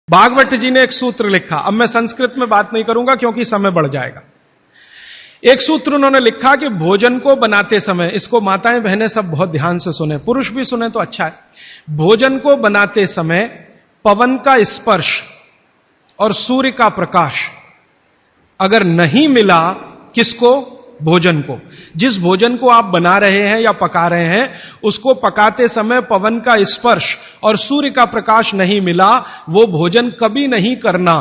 भागवत जी ने एक सूत्र लिखा। अब मैं संस्कृत में बात नहीं करूंगा क्योंकि समय बढ़ जाएगा। एक सूत्र उन्होंने लिखा कि भोजन को बनाते समय, इसको माताएं बहनें सब बहुत ध्यान से सुने, पुरुष भी सुने तो अच्छा है। भोजन को बनाते समय पवन का स्पर्श और सूर्य का प्रकाश अगर नहीं मिला, किसको? भोजन को। जिस भोजन को आप बना रहे हैं या पका रहे हैं, उसको पकाते समय पवन का स्पर्श और सूर्य का प्रकाश नहीं मिला, वो भोजन कभी नहीं करना।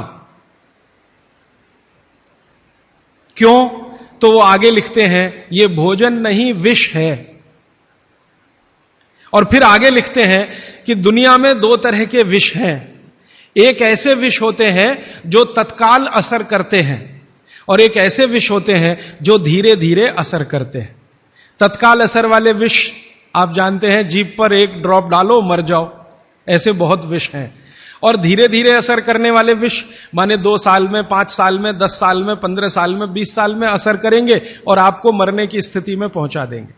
क्यों? तो वो आगे लिखते हैं, ये भोजन नहीं विष है। और फिर आगे लिखते हैं कि दुनिया में दो तरह के विष हैं। एक ऐसे विष होते हैं जो तत्काल असर करते हैं, और एक ऐसे विष होते हैं जो धीरे धीरे असर करते हैं। तत्काल असर वाले विष आप जानते हैं, जीभ पर एक ड्रॉप डालो मर जाओ, ऐसे बहुत विष हैं। और धीरे धीरे असर करने वाले विष माने 2 साल में, 5 साल में, 10 साल में, 15 साल में, 20 साल में असर करेंगे और आपको मरने की स्थिति में पहुंचा देंगे।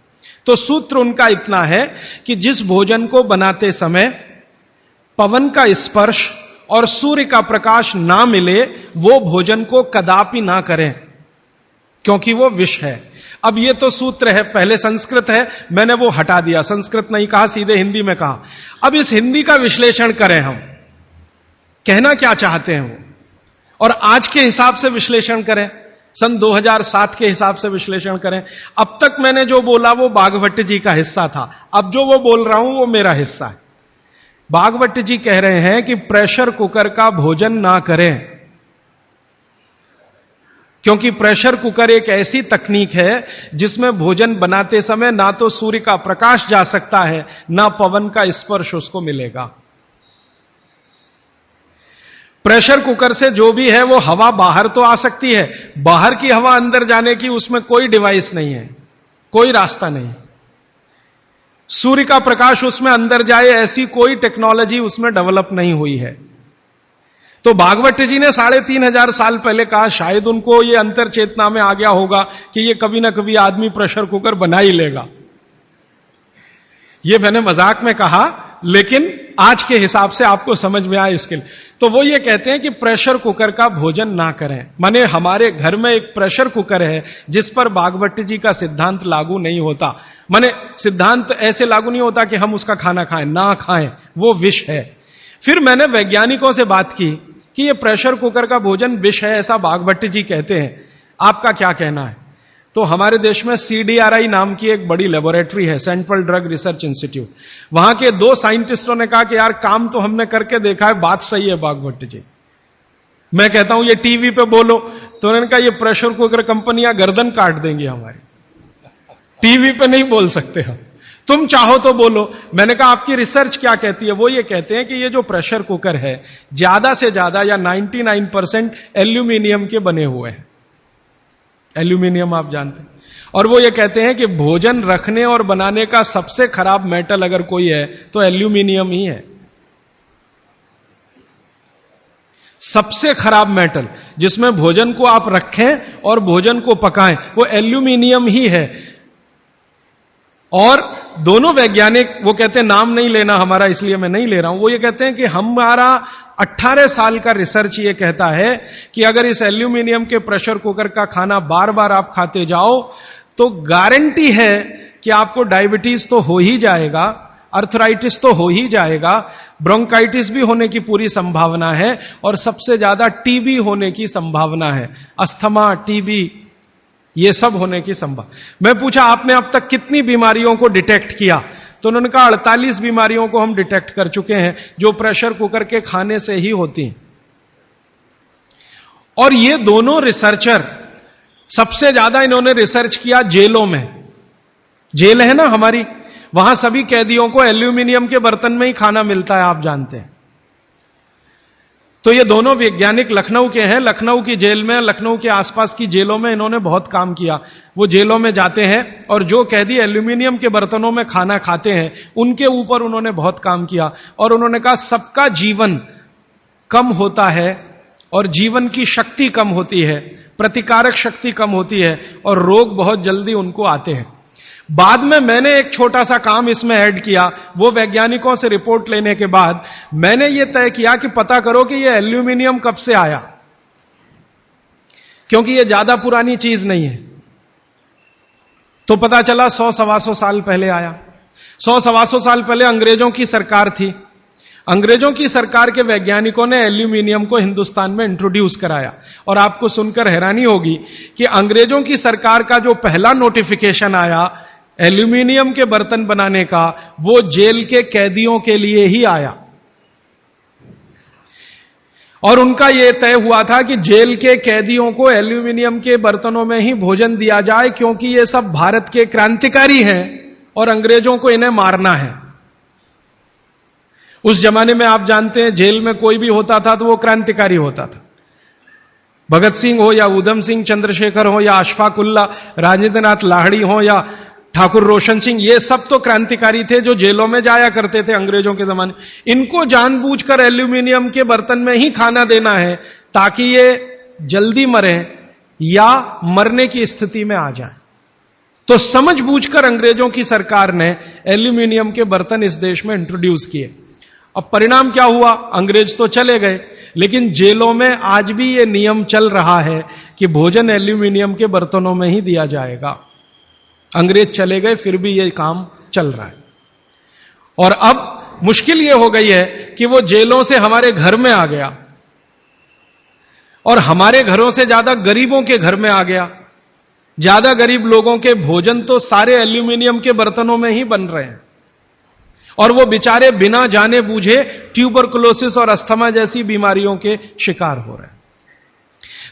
तो सूत्र उनका इतना है कि जिस भोजन को बनाते समय पवन का स्पर्श और सूर्य का प्रकाश ना मिले, वो भोजन को कदापि ना करें, क्योंकि वो विष है। अब ये तो सूत्र है, पहले संस्कृत है, मैंने वो हटा दिया, संस्कृत नहीं कहा, सीधे हिंदी में कहा। अब इस हिंदी का विश्लेषण करें, हम कहना क्या चाहते हैं वो, और आज के हिसाब से विश्लेषण करें, सन 2007 के हिसाब से विश्लेषण करें। अब तक मैंने जो बोला वो भागवत जी का हिस्सा था, अब जो वो बोल रहा हूं वो मेरा हिस्सा है। भागवत जी कह रहे हैं कि प्रेशर कुकर का भोजन ना करें, क्योंकि प्रेशर कुकर एक ऐसी तकनीक है जिसमें भोजन बनाते समय ना तो सूर्य का प्रकाश जा सकता है, ना पवन का स्पर्श उसको मिलेगा। प्रेशर कुकर से जो भी है वो हवा बाहर तो आ सकती है, बाहर की हवा अंदर जाने की उसमें कोई डिवाइस नहीं है, कोई रास्ता नहीं। सूर्य का प्रकाश उसमें अंदर जाए ऐसी कोई टेक्नोलॉजी उसमें डेवलप नहीं हुई है। तो भागवत जी ने 3500 साल पहले कहा, शायद उनको ये अंतर चेतना में आ गया होगा कि ये कभी ना कभी आदमी प्रेशर कुकर बना ही लेगा। ये मैंने मजाक में कहा, लेकिन आज के हिसाब से आपको समझ में आए इसके लिए। तो वो ये कहते हैं कि प्रेशर कुकर का भोजन ना करें। माने हमारे घर में एक प्रेशर कुकर है जिस पर भागवत जी का सिद्धांत लागू नहीं होता। माने सिद्धांत ऐसे लागू नहीं होता कि हम उसका खाना खाएं, ना खाएं, वो विष है। फिर मैंने वैज्ञानिकों से बात की कि ये प्रेशर कुकर का भोजन विष है, ऐसा भागवत जी कहते हैं, आपका क्या कहना है? तो हमारे देश में CDRI नाम की एक बड़ी लेबोरेटरी है, सेंट्रल ड्रग रिसर्च इंस्टीट्यूट। वहां के 2 साइंटिस्टों ने कहा कि यार काम तो हमने करके देखा है, बात सही है भागवत जी। मैं कहता हूं ये टीवी पे बोलो, तो उन्होंने कहा ये प्रेशर कुकर कंपनियां गर्दन काट देंगी हमारी, टीवी पे नहीं बोल सकते हम, तुम चाहो तो बोलो। मैंने कहा आपकी रिसर्च क्या कहती है? वो ये कहते हैं कि ये जो प्रेशर कुकर है ज्यादा से ज्यादा या 99% एल्यूमिनियम के बने हुए हैं। एल्यूमिनियम आप जानते हैं। और वो ये कहते हैं कि भोजन रखने और बनाने का सबसे खराब मेटल अगर कोई है तो एल्यूमिनियम ही है। सबसे खराब मेटल जिसमें भोजन को आप रखें और भोजन को पकाएं, वो एल्यूमिनियम ही है। और दोनों वैज्ञानिक, वो कहते हैं नाम नहीं लेना हमारा, इसलिए मैं नहीं ले रहा हूं, वो ये कहते हैं कि हमारा 18 साल का रिसर्च ये कहता है कि अगर इस एल्यूमिनियम के प्रेशर कुकर का खाना बार बार आप खाते जाओ तो गारंटी है कि आपको डायबिटीज तो हो ही जाएगा, अर्थराइटिस तो हो ही जाएगा, ब्रोंकाइटिस भी होने की पूरी संभावना है, और सबसे ज्यादा टीबी होने की संभावना है। अस्थमा, टीबी, ये सब होने की संभावना। मैं पूछा आपने अब तक कितनी बीमारियों को डिटेक्ट किया? तो उन्होंने कहा 48 बीमारियों को हम डिटेक्ट कर चुके हैं जो प्रेशर कुकर के खाने से ही होती हैं। और ये दोनों रिसर्चर, सबसे ज्यादा इन्होंने रिसर्च किया जेलों में। जेल है ना हमारी, वहां सभी कैदियों को एल्यूमिनियम के बर्तन में ही खाना मिलता है, आप जानते हैं। तो ये दोनों वैज्ञानिक लखनऊ के हैं। लखनऊ की जेल में, लखनऊ के आसपास की जेलों में इन्होंने बहुत काम किया। वो जेलों में जाते हैं और जो कैदी एल्यूमिनियम के बर्तनों में खाना खाते हैं उनके ऊपर उन्होंने बहुत काम किया। और उन्होंने कहा सबका जीवन कम होता है और जीवन की शक्ति कम होती है, प्रतिकारक शक्ति कम होती है और रोग बहुत जल्दी उनको आते हैं। बाद में मैंने एक छोटा सा काम इसमें ऐड किया। वो वैज्ञानिकों से रिपोर्ट लेने के बाद मैंने यह तय किया कि पता करो कि यह एल्यूमिनियम कब से आया, क्योंकि यह ज्यादा पुरानी चीज नहीं है। तो पता चला 100-125 साल पहले आया। 100-125 साल पहले अंग्रेजों की सरकार थी। अंग्रेजों की सरकार के वैज्ञानिकों ने एल्यूमिनियम को हिंदुस्तान में इंट्रोड्यूस कराया। और आपको सुनकर हैरानी होगी कि अंग्रेजों की सरकार का जो पहला नोटिफिकेशन आया एल्यूमिनियम के बर्तन बनाने का, वो जेल के कैदियों के लिए ही आया। और उनका यह तय हुआ था कि जेल के कैदियों को एल्यूमिनियम के बर्तनों में ही भोजन दिया जाए, क्योंकि ये सब भारत के क्रांतिकारी हैं और अंग्रेजों को इन्हें मारना है। उस जमाने में आप जानते हैं जेल में कोई भी होता था तो वो क्रांतिकारी होता था। भगत सिंह हो या उधम सिंह, चंद्रशेखर हो या अशफाक उल्लाह, राजेंद्र नाथ लाहिड़ी हो या ठाकुर रोशन सिंह, ये सब तो क्रांतिकारी थे जो जेलों में जाया करते थे अंग्रेजों के जमाने। इनको जानबूझकर एल्यूमिनियम के बर्तन में ही खाना देना है ताकि ये जल्दी मरे या मरने की स्थिति में आ जाए। तो समझबूझकर अंग्रेजों की सरकार ने एल्यूमिनियम के बर्तन इस देश में इंट्रोड्यूस किए। अब परिणाम क्या हुआ? अंग्रेज तो चले गए, लेकिन जेलों में आज भी यह नियम चल रहा है कि भोजन एल्यूमिनियम के बर्तनों में ही दिया जाएगा। अंग्रेज चले गए, फिर भी यह काम चल रहा है। और अब मुश्किल यह हो गई है कि वो जेलों से हमारे घर में आ गया और हमारे घरों से ज्यादा गरीबों के घर में आ गया। ज्यादा गरीब लोगों के भोजन तो सारे एल्यूमिनियम के बर्तनों में ही बन रहे हैं और वो बेचारे बिना जाने बूझे ट्यूबरकुलोसिस और अस्थमा जैसी बीमारियों के शिकार हो रहे हैं।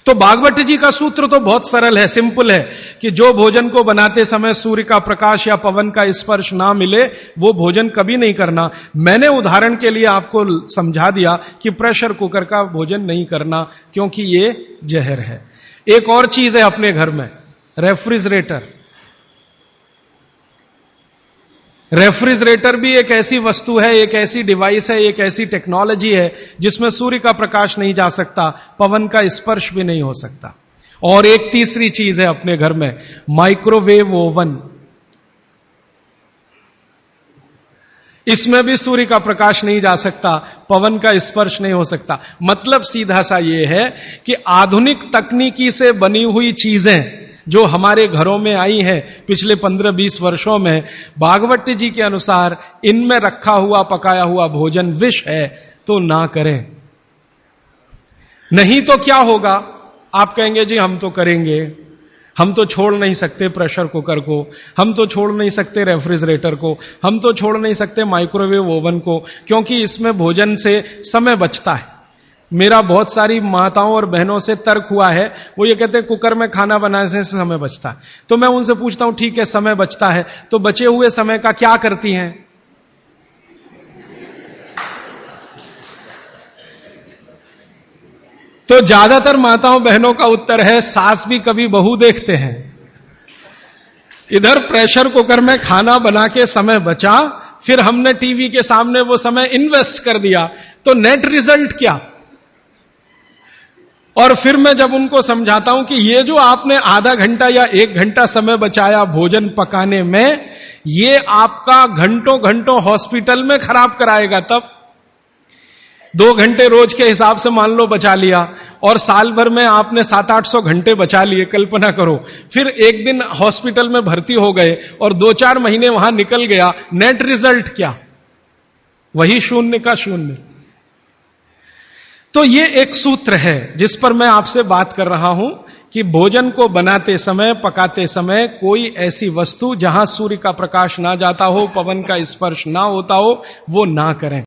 तो भागवत जी का सूत्र तो बहुत सरल है, सिंपल है कि जो भोजन को बनाते समय सूर्य का प्रकाश या पवन का स्पर्श ना मिले वो भोजन कभी नहीं करना। मैंने उदाहरण के लिए आपको समझा दिया कि प्रेशर कुकर का भोजन नहीं करना क्योंकि ये जहर है। एक और चीज है अपने घर में, रेफ्रिजरेटर। रेफ्रिजरेटर भी एक ऐसी वस्तु है, एक ऐसी डिवाइस है, एक ऐसी टेक्नोलॉजी है जिसमें सूर्य का प्रकाश नहीं जा सकता, पवन का स्पर्श भी नहीं हो सकता। और एक तीसरी चीज है अपने घर में, माइक्रोवेव ओवन। इसमें भी सूर्य का प्रकाश नहीं जा सकता, पवन का स्पर्श नहीं हो सकता। मतलब सीधा सा यह है कि आधुनिक तकनीकी से बनी हुई चीजें जो हमारे घरों में आई हैं पिछले 15-20 वर्षों में, भागवत जी के अनुसार इनमें रखा हुआ पकाया हुआ भोजन विष है, तो ना करें। नहीं तो क्या होगा? आप कहेंगे जी हम तो करेंगे, हम तो छोड़ नहीं सकते प्रेशर कुकर को, हम तो छोड़ नहीं सकते रेफ्रिजरेटर को, हम तो छोड़ नहीं सकते माइक्रोवेव ओवन को, क्योंकि इसमें भोजन से समय बचता है। मेरा बहुत सारी माताओं और बहनों से तर्क हुआ है, वो ये कहते हैं कुकर में खाना बनाने से समय बचता है। तो मैं उनसे पूछता हूं ठीक है समय बचता है, तो बचे हुए समय का क्या करती हैं? तो ज्यादातर माताओं बहनों का उत्तर है सास भी कभी बहू देखते हैं। इधर प्रेशर कुकर में खाना बना के समय बचा, फिर हमने टीवी के सामने वो समय इन्वेस्ट कर दिया, तो नेट रिजल्ट क्या? और फिर मैं जब उनको समझाता हूं कि ये जो आपने आधा घंटा या 1 घंटा समय बचाया भोजन पकाने में, ये आपका घंटों घंटों हॉस्पिटल में खराब कराएगा। तब 2 घंटे रोज के हिसाब से मान लो बचा लिया और साल भर में आपने 700-800 घंटे बचा लिए, कल्पना करो। फिर एक दिन हॉस्पिटल में भर्ती हो गए और 2-4 महीने वहां निकल गया, नेट रिजल्ट क्या? वही 0 का 0। तो ये एक सूत्र है जिस पर मैं आपसे बात कर रहा हूं कि भोजन को बनाते समय, पकाते समय कोई ऐसी वस्तु जहां सूर्य का प्रकाश ना जाता हो, पवन का स्पर्श ना होता हो, वो ना करें।